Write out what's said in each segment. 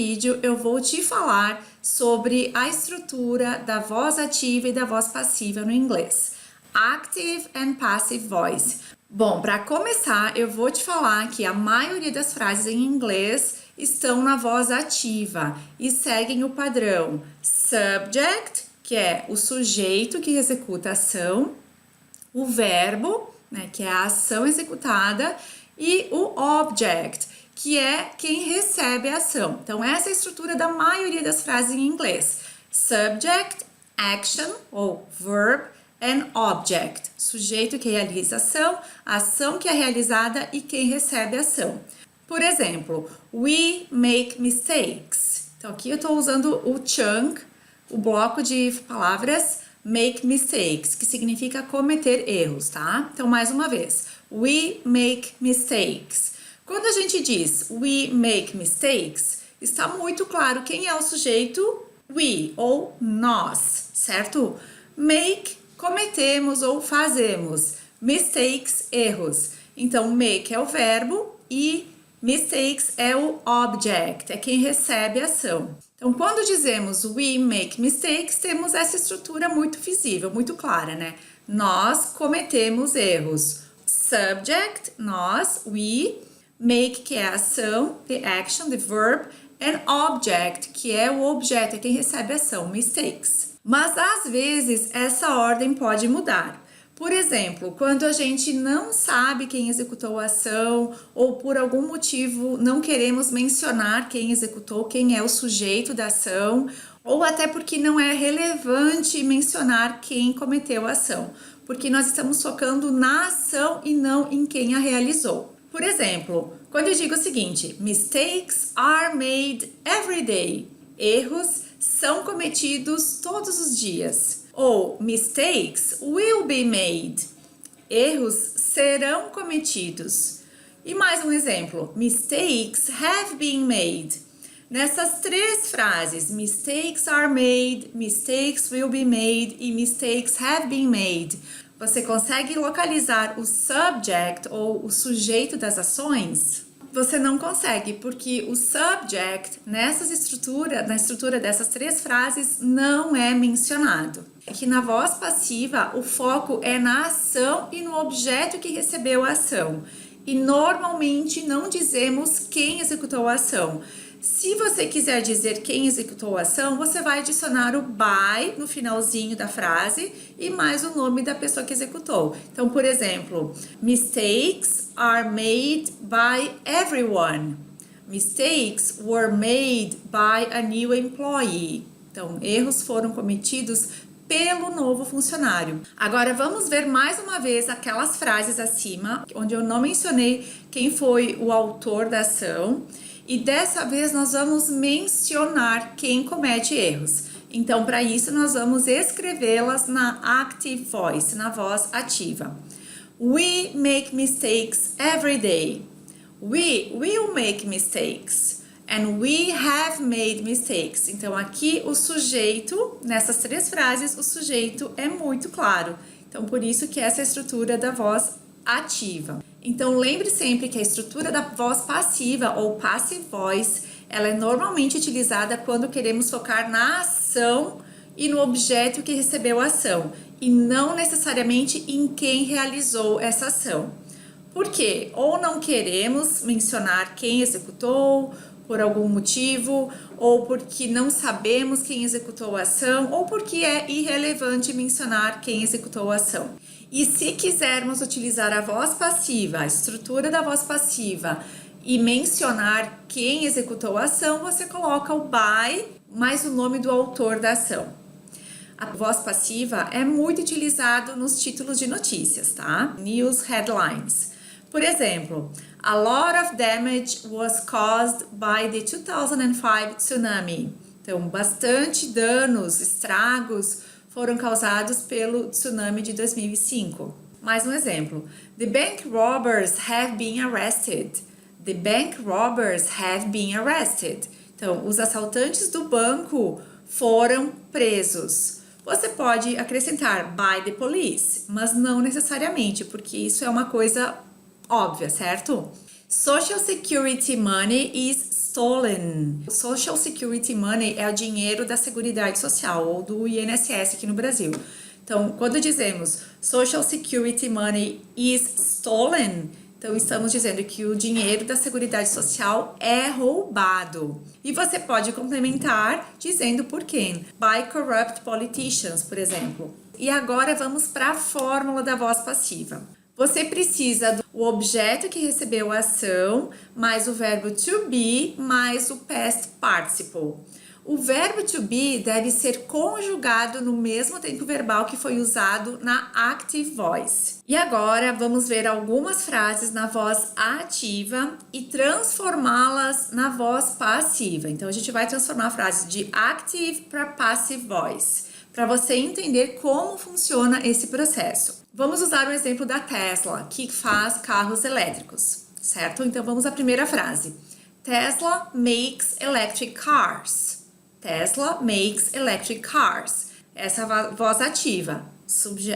vídeo eu vou te falar sobre a estrutura da voz ativa e da voz passiva no inglês. Active and Passive Voice. Bom, para começar, eu vou te falar que a maioria das frases em inglês estão na voz ativa e seguem o padrão subject, que é o sujeito que executa a ação, o verbo, né, que é a ação executada, e o object, que é quem recebe a ação. Então, essa é a estrutura da maioria das frases em inglês. Subject, action ou verb and object. Sujeito que realiza a ação que é realizada e quem recebe a ação. Por exemplo, we make mistakes. Então, aqui eu estou usando o chunk, o bloco de palavras make mistakes, que significa cometer erros, tá? Então, mais uma vez, we make mistakes. Quando a gente diz we make mistakes, está muito claro quem é o sujeito we ou nós, certo? Make, cometemos ou fazemos. Mistakes, erros. Então, make é o verbo e mistakes é o object, é quem recebe a ação. Então, quando dizemos we make mistakes, temos essa estrutura muito visível, muito clara, né? Nós cometemos erros. Subject, nós, we, make, que é a ação, the action, the verb, and object, que é o objeto, é quem recebe a ação, mistakes. Mas, às vezes, essa ordem pode mudar. Por exemplo, quando a gente não sabe quem executou a ação ou por algum motivo não queremos mencionar quem executou, quem é o sujeito da ação, ou até porque não é relevante mencionar quem cometeu a ação, porque nós estamos focando na ação e não em quem a realizou. Por exemplo, quando eu digo o seguinte, mistakes are made every day. Erros são cometidos todos os dias. Ou mistakes will be made. Erros serão cometidos. E mais um exemplo, mistakes have been made. Nessas três frases, mistakes are made, mistakes will be made e mistakes have been made, você consegue localizar o subject ou o sujeito das ações? Você não consegue, porque o subject na estrutura dessas três frases não é mencionado. Aqui na voz passiva, o foco é na ação e no objeto que recebeu a ação. E normalmente não dizemos quem executou a ação. Se você quiser dizer quem executou a ação, você vai adicionar o by no finalzinho da frase e mais o nome da pessoa que executou. Então, por exemplo, mistakes are made by everyone. Mistakes were made by a new employee. Então, erros foram cometidos pelo novo funcionário. Agora, vamos ver mais uma vez aquelas frases acima, onde eu não mencionei quem foi o autor da ação. E dessa vez nós vamos mencionar quem comete erros. Então, para isso, nós vamos escrevê-las na active voice, na voz ativa. We make mistakes every day. We will make mistakes. And we have made mistakes. Então, aqui o sujeito, nessas três frases, o sujeito é muito claro. Então, por isso que essa é a estrutura da voz ativa. Então, lembre sempre que a estrutura da voz passiva ou passive voice, ela é normalmente utilizada quando queremos focar na ação e no objeto que recebeu a ação, e não necessariamente em quem realizou essa ação. Por quê? Ou não queremos mencionar quem executou por algum motivo, ou porque não sabemos quem executou a ação, ou porque é irrelevante mencionar quem executou a ação. E se quisermos utilizar a voz passiva, a estrutura da voz passiva, e mencionar quem executou a ação, você coloca o by mais o nome do autor da ação. A voz passiva é muito utilizada nos títulos de notícias, tá? News headlines. Por exemplo, a lot of damage was caused by the 2005 tsunami. Então, bastante danos, estragos foram causados pelo tsunami de 2005. Mais um exemplo. The bank robbers have been arrested. The bank robbers have been arrested. Então, os assaltantes do banco foram presos. Você pode acrescentar by the police, mas não necessariamente, porque isso é uma coisa óbvia, certo? Social Security money is stolen. Social Security money é o dinheiro da Seguridade Social ou do INSS aqui no Brasil. Então, quando dizemos Social Security money is stolen, então estamos dizendo que o dinheiro da Seguridade Social é roubado. E você pode complementar dizendo por quem. By corrupt politicians, por exemplo. E agora vamos para a fórmula da voz passiva. Você precisa do objeto que recebeu a ação, mais o verbo to be, mais o past participle. O verbo to be deve ser conjugado no mesmo tempo verbal que foi usado na active voice. E agora vamos ver algumas frases na voz ativa e transformá-las na voz passiva. Então a gente vai transformar a frase de active para passive voice, para você entender como funciona esse processo. Vamos usar o exemplo da Tesla, que faz carros elétricos, certo? Então vamos à primeira frase. Tesla makes electric cars. Tesla makes electric cars. Essa é a voz ativa.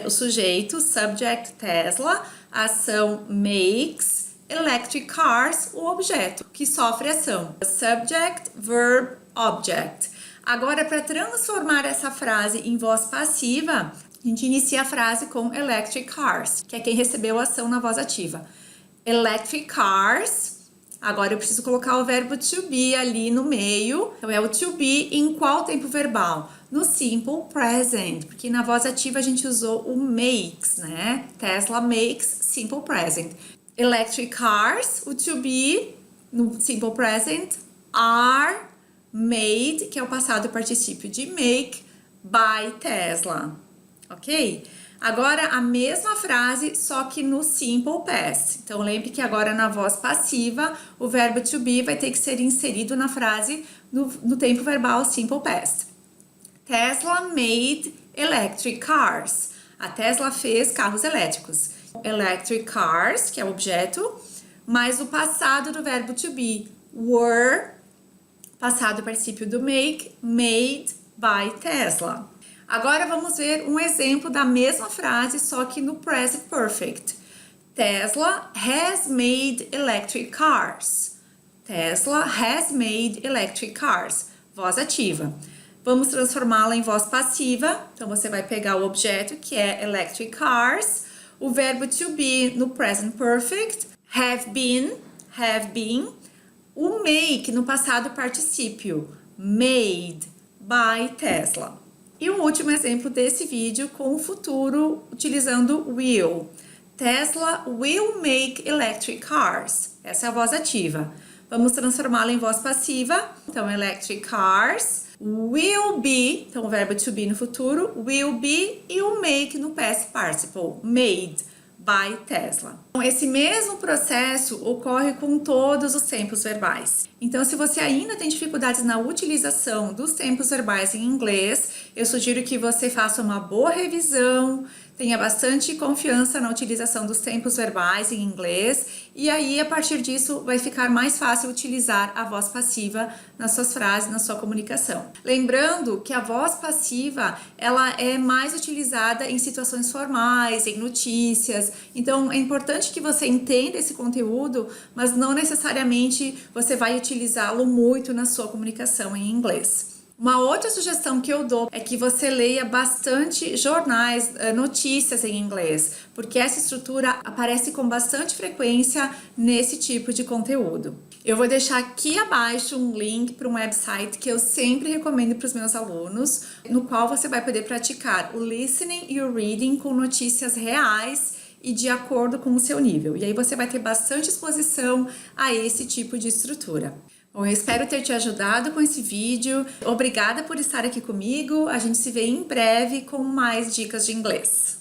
O sujeito, subject, Tesla, ação makes, electric cars, o objeto que sofre ação. Subject, verb, object. Agora, para transformar essa frase em voz passiva, a gente inicia a frase com electric cars, que é quem recebeu a ação na voz ativa. Electric cars. Agora eu preciso colocar o verbo to be ali no meio. Então é o to be em qual tempo verbal? No simple present, porque na voz ativa a gente usou o makes, né? Tesla makes, simple present. Electric cars, o to be no simple present, are made, que é o passado particípio de make, by Tesla. Ok? Agora a mesma frase, só que no simple past. Então lembre que agora na voz passiva, o verbo to be vai ter que ser inserido na frase no tempo verbal simple past. Tesla made electric cars. A Tesla fez carros elétricos. Electric cars, que é o objeto, mais o passado do verbo to be, were, passado particípio do make, made by Tesla. Agora vamos ver um exemplo da mesma frase, só que no present perfect. Tesla has made electric cars. Tesla has made electric cars. Voz ativa. Vamos transformá-la em voz passiva. Então você vai pegar o objeto que é electric cars, o verbo to be no present perfect, have been, o make no passado particípio, made by Tesla. E um último exemplo desse vídeo com o futuro utilizando will. Tesla will make electric cars. Essa é a voz ativa. Vamos transformá-la em voz passiva. Então, electric cars will be, então o verbo to be no futuro, will be, e o make no past participle, made by Tesla. Então, esse mesmo processo ocorre com todos os tempos verbais. Então, se você ainda tem dificuldades na utilização dos tempos verbais em inglês, eu sugiro que você faça uma boa revisão, tenha bastante confiança na utilização dos tempos verbais em inglês, e aí, a partir disso, vai ficar mais fácil utilizar a voz passiva nas suas frases, na sua comunicação. Lembrando que a voz passiva, ela é mais utilizada em situações formais, em notícias, então é importante que você entenda esse conteúdo, mas não necessariamente você vai utilizá-lo muito na sua comunicação em inglês. Uma outra sugestão que eu dou é que você leia bastante jornais, notícias em inglês, porque essa estrutura aparece com bastante frequência nesse tipo de conteúdo. Eu vou deixar aqui abaixo um link para um website que eu sempre recomendo para os meus alunos, no qual você vai poder praticar o listening e o reading com notícias reais e de acordo com o seu nível. E aí você vai ter bastante exposição a esse tipo de estrutura. Bom, eu espero ter te ajudado com esse vídeo. Obrigada por estar aqui comigo. A gente se vê em breve com mais dicas de inglês.